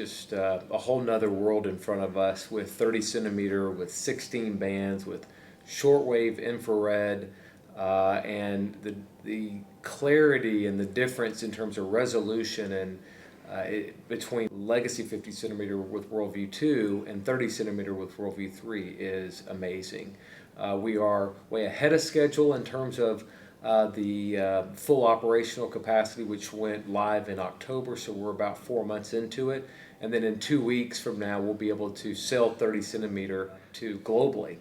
just a whole nother world in front of us with 30 centimeter, with 16 bands, with shortwave infrared, and the clarity and the difference in terms of resolution and between legacy 50 centimeter with WorldView-2 and 30 centimeter with WorldView-3 is amazing. We are way ahead of schedule in terms of the full operational capacity, which went live in October, so we're about 4 months into it. And then in 2 weeks from now, we'll be able to sell 30 centimeter to globally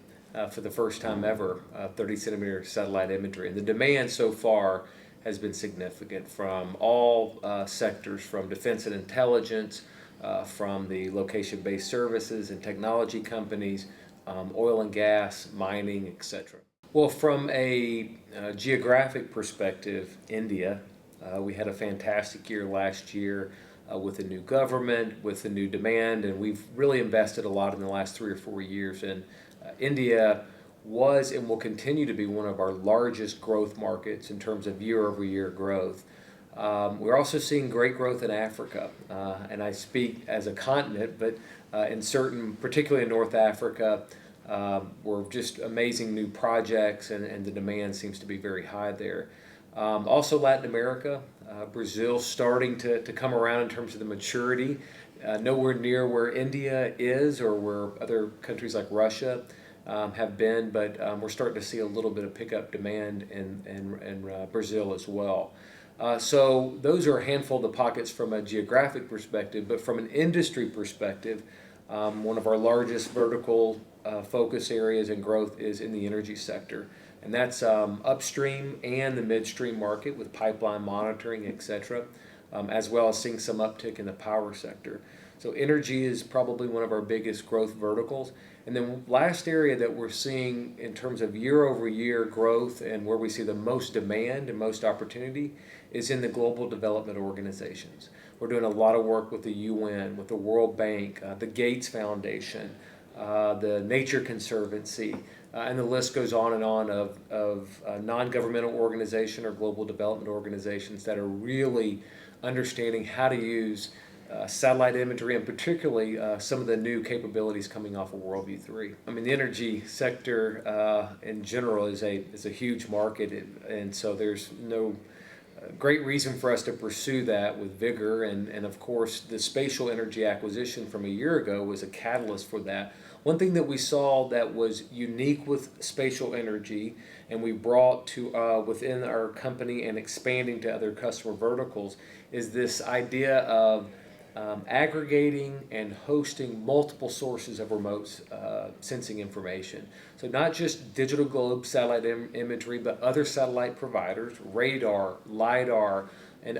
for the first time ever, 30 centimeter satellite imagery. And the demand so far has been significant from all sectors, from defense and intelligence, from the location-based services and technology companies, oil and gas, mining, etc. Well, from a geographic perspective, India, we had a fantastic year last year with a new government, with a new demand, and we've really invested a lot in the last 3 or 4 years. And India was and will continue to be one of our largest growth markets in terms of year-over-year growth. We're also seeing great growth in Africa, and I speak as a continent, but in certain, particularly in North Africa, we're just amazing new projects, and the demand seems to be very high there. Also Latin America, Brazil starting to come around in terms of the maturity, nowhere near where India is or where other countries like Russia have been, but we're starting to see a little bit of pickup demand in Brazil as well. So those are a handful of the pockets from a geographic perspective, but from an industry perspective, one of our largest vertical focus areas and growth is in the energy sector. And that's upstream and the midstream market with pipeline monitoring, etc., as well as seeing some uptick in the power sector. So energy is probably one of our biggest growth verticals. And then last area that we're seeing in terms of year-over-year growth and where we see the most demand and most opportunity is in the global development organizations. We're doing a lot of work with the UN, with the World Bank, the Gates Foundation, the Nature Conservancy, and the list goes on and on of non-governmental organization or global development organizations that are really understanding how to use satellite imagery, and particularly some of the new capabilities coming off of WorldView-3. I mean, the energy sector in general is a huge market, and so there's no great reason for us to pursue that with vigor. And of course, the spatial energy acquisition from a year ago was a catalyst for that. One thing that we saw that was unique with spatial energy, and we brought to within our company and expanding to other customer verticals, is this idea of aggregating and hosting multiple sources of remote sensing information. So not just DigitalGlobe satellite imagery, but other satellite providers, radar, LiDAR, and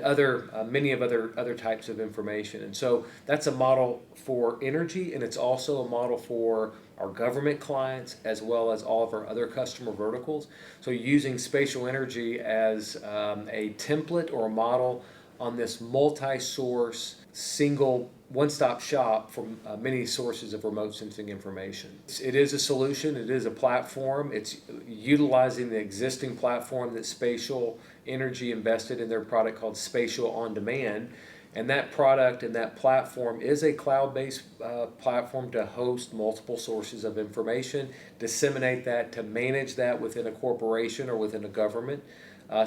many of other types of information. And so that's a model for energy, and it's also a model for our government clients as well as all of our other customer verticals. So using spatial energy as a template or a model on this multi-source, single, one-stop shop for many sources of remote sensing information. It is a solution, it is a platform, it's utilizing the existing platform that Spatial Energy invested in their product called Spatial On Demand, and that product and that platform is a cloud-based platform to host multiple sources of information, disseminate that, to manage that within a corporation or within a government.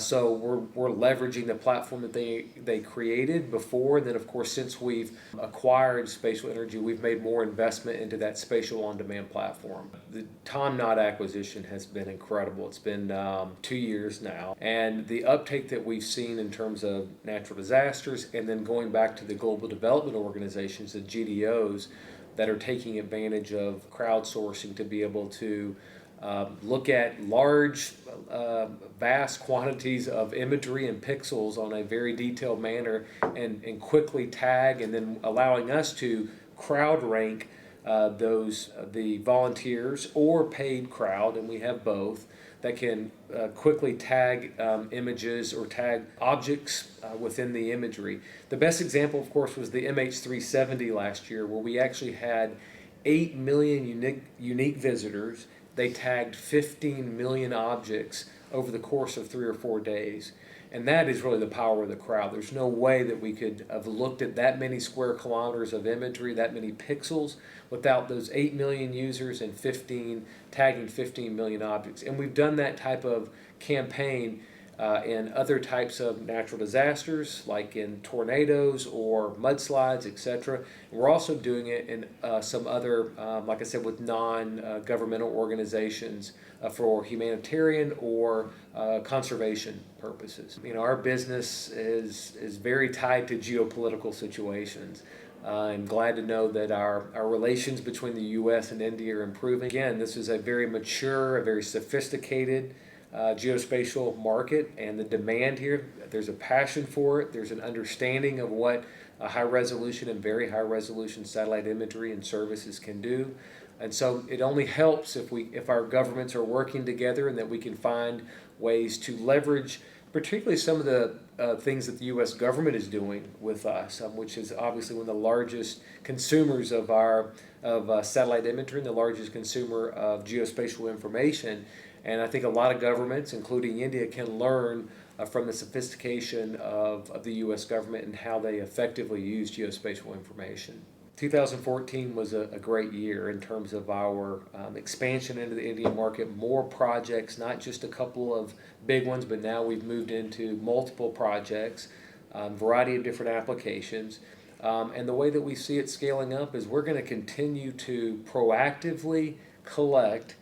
So we're leveraging the platform that they created before, and then of course since we've acquired Spatial Energy, we've made more investment into that Spatial On Demand platform. The Tom Knott acquisition has been incredible. It's been 2 years now, and the uptake that we've seen in terms of natural disasters, and then going back to the global development organizations, the GDOs, that are taking advantage of crowdsourcing to be able to look at large, vast quantities of imagery and pixels on a very detailed manner, and quickly tag, and then allowing us to crowd rank the volunteers or paid crowd, and we have both, that can quickly tag images or tag objects within the imagery. The best example, of course, was the MH370 last year, where we actually had 8 million unique visitors. They tagged 15 million objects over the course of 3 or 4 days. And that is really the power of the crowd. There's no way that we could have looked at that many square kilometers of imagery, that many pixels, without those 8 million users and tagging 15 million objects. And we've done that type of campaign in other types of natural disasters, like in tornadoes or mudslides, etc. And we're also doing it in some other, like I said, with non-governmental organizations for humanitarian or conservation purposes. You know, our business is very tied to geopolitical situations. I'm glad to know that our relations between the U.S. and India are improving. Again, this is a very mature, a very sophisticated geospatial market, and the demand here, there's a passion for it, there's an understanding of what high resolution and very high resolution satellite imagery and services can do. And so it only helps if our governments are working together and that we can find ways to leverage particularly some of the things that the U.S. government is doing with us, which is obviously one of the largest consumers of satellite imagery and the largest consumer of geospatial information. And I think a lot of governments, including India, can learn from the sophistication of the U.S. government and how they effectively use geospatial information. 2014 was a great year in terms of our expansion into the Indian market, more projects, not just a couple of big ones, but now we've moved into multiple projects, variety of different applications. And the way that we see it scaling up is we're going to continue to proactively collect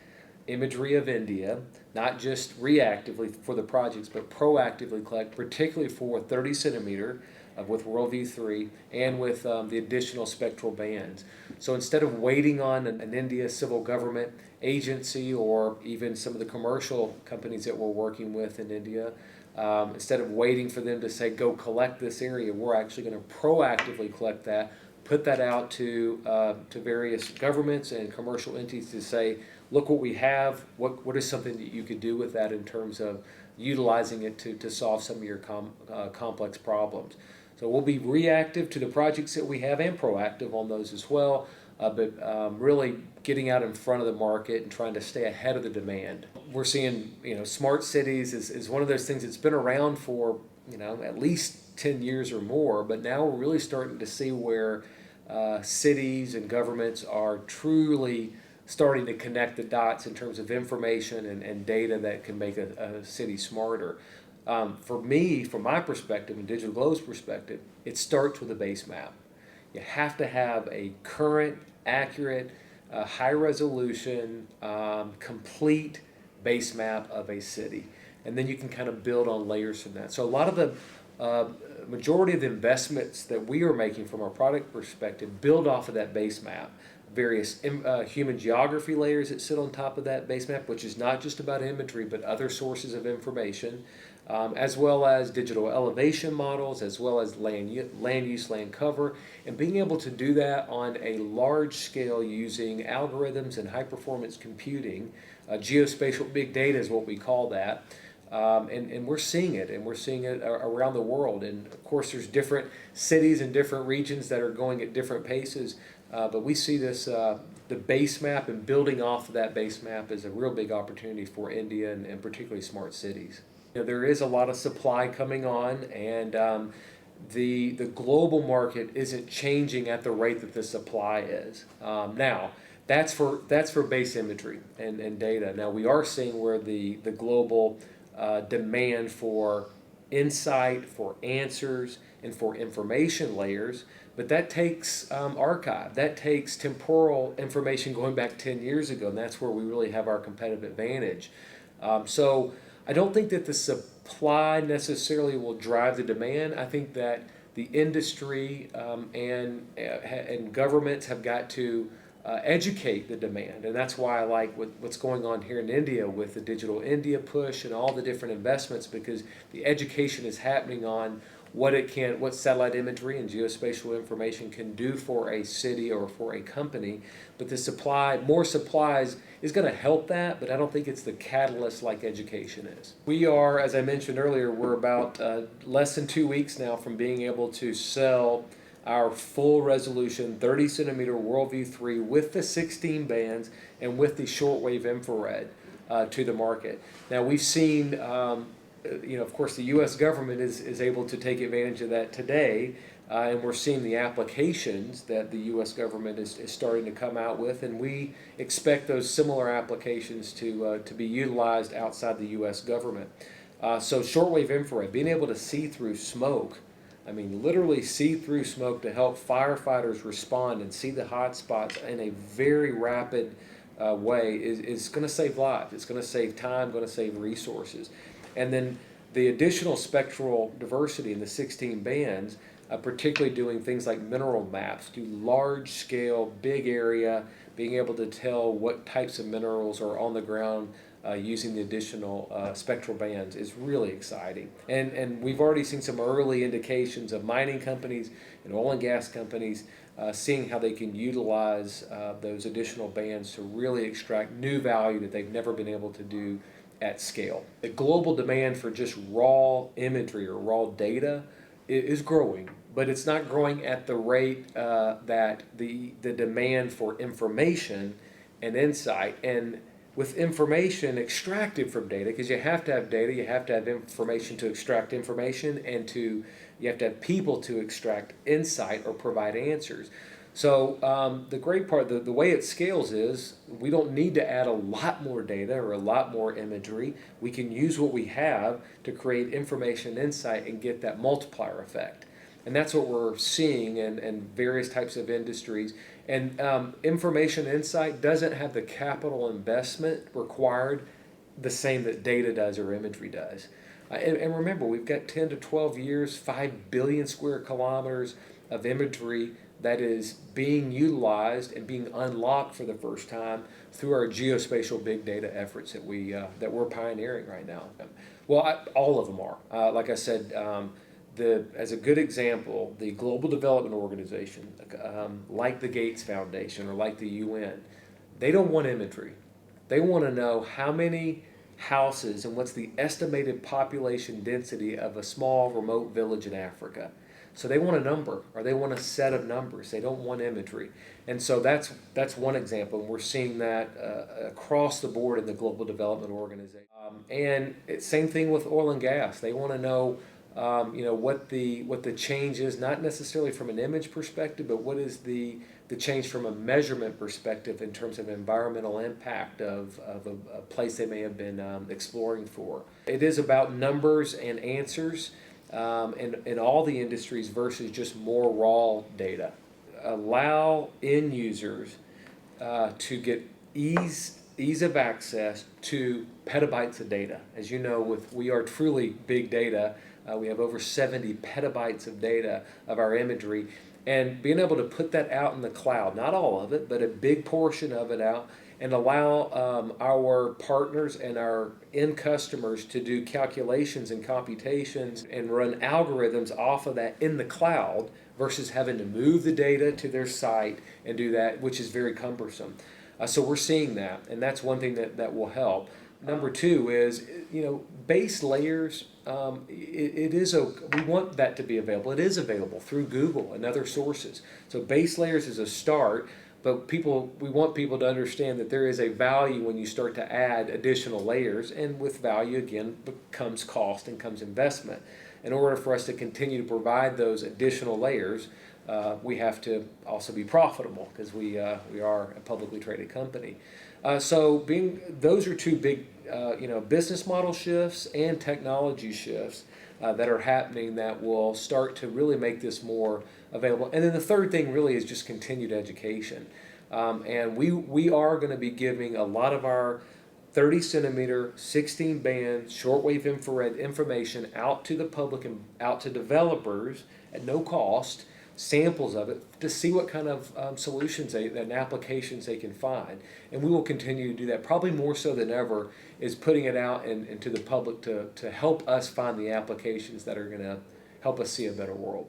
imagery of India, not just reactively for the projects, but proactively collect, particularly for 30 centimeter with WorldView-3 and with the additional spectral bands. So instead of waiting on an India civil government agency or even some of the commercial companies that we're working with in India, instead of waiting for them to say, go collect this area, we're actually going to proactively collect that, put that out to various governments and commercial entities to say, look what we have, what is something that you could do with that in terms of utilizing it to solve some of your complex problems. So we'll be reactive to the projects that we have and proactive on those as well, but really getting out in front of the market and trying to stay ahead of the demand. We're seeing, smart cities is one of those things that's been around for, at least 10 years or more, but now we're really starting to see where cities and governments are truly starting to connect the dots in terms of information and data that can make a city smarter. For me, from my perspective and DigitalGlobe's perspective, it starts with a base map. You have to have a current, accurate, high resolution, complete base map of a city. And then you can kind of build on layers from that. So a lot of the majority of the investments that we are making from our product perspective build off of that base map. Various human geography layers that sit on top of that base map, which is not just about imagery, but other sources of information, as well as digital elevation models, as well as land use, land cover, and being able to do that on a large scale using algorithms and high performance computing. Geospatial big data is what we call that. And we're seeing it, around the world. And of course, there's different cities and different regions that are going at different paces. But we see this, the base map and building off of that base map is a real big opportunity for India and particularly smart cities. There is a lot of supply coming on, and the global market isn't changing at the rate that the supply is. Now, that's for base imagery and data. Now, we are seeing where the global demand for insight, for answers, and for information layers, but that takes archive, that takes temporal information going back 10 years ago, and that's where we really have our competitive advantage. So I don't think that the supply necessarily will drive the demand. I think that the industry and governments have got to educate the demand, and that's why I like what's going on here in India with the Digital India push and all the different investments, because the education is happening on what satellite imagery and geospatial information can do for a city or for a company. But more supplies is going to help that, but I don't think it's the catalyst like education is. We are, as I mentioned earlier, we're about less than 2 weeks now from being able to sell our full resolution 30 centimeter WorldView-3 with the 16 bands and with the shortwave infrared to the market. Now we've seen of course, the U.S. government is able to take advantage of that today, and we're seeing the applications that the U.S. government is starting to come out with, and we expect those similar applications to be utilized outside the U.S. government. So shortwave infrared, being able to see through smoke, I mean literally see through smoke to help firefighters respond and see the hot spots in a very rapid way is going to save lives. It's going to save time, going to save resources. And then the additional spectral diversity in the 16 bands, particularly doing things like mineral maps, do large scale, big area, being able to tell what types of minerals are on the ground using the additional spectral bands is really exciting. And we've already seen some early indications of mining companies and oil and gas companies seeing how they can utilize those additional bands to really extract new value that they've never been able to do at scale. The global demand for just raw imagery or raw data is growing, but it's not growing at the rate that the demand for information and insight, and with information extracted from data, because you have to have data, you have to have information to extract information, and you have to have people to extract insight or provide answers. So the great part, the way it scales is we don't need to add a lot more data or a lot more imagery. We can use what we have to create information, insight, and get that multiplier effect. And that's what we're seeing in various types of industries. And information insight doesn't have the capital investment required the same that data does or imagery does. And remember, we've got 10 to 12 years, 5 billion square kilometers of imagery that is being utilized and being unlocked for the first time through our geospatial big data efforts that we're pioneering right now. Well, all of them are. Like I said, as a good example, the Global Development Organization, like the Gates Foundation or like the UN, they don't want imagery. They want to know how many houses and what's the estimated population density of a small remote village in Africa. So they want a number, or they want a set of numbers. They don't want imagery. And so that's one example, and we're seeing that across the board in the Global Development Organization. And same thing with oil and gas. They want to know what the change is, not necessarily from an image perspective, but what is the change from a measurement perspective in terms of environmental impact of a place they may have been exploring for. It is about numbers and answers in all the industries versus just more raw data. Allow end users to get ease of access to petabytes of data. As you know, we are truly big data. We have over 70 petabytes of data of our imagery, and being able to put that out in the cloud, not all of it, but a big portion of it out, and allow our partners and our end customers to do calculations and computations and run algorithms off of that in the cloud versus having to move the data to their site and do that, which is very cumbersome. So we're seeing that, and that's one thing that will help. Number two is, base layers. We want that to be available. It is available through Google and other sources. So base layers is a start, but we want people to understand that there is a value when you start to add additional layers, and with value again comes cost and comes investment. In order for us to continue to provide those additional layers, we have to also be profitable because we are a publicly traded company. So those are two big business model shifts and technology shifts that are happening that will start to really make this more available. And then the third thing really is just continued education. And we are going to be giving a lot of our 30 centimeter, 16 band shortwave infrared information out to the public and out to developers at no cost, samples of it to see what kind of solutions and applications they can find. And we will continue to do that, probably more so than ever, is putting it out and to the public to help us find the applications that are going to help us see a better world.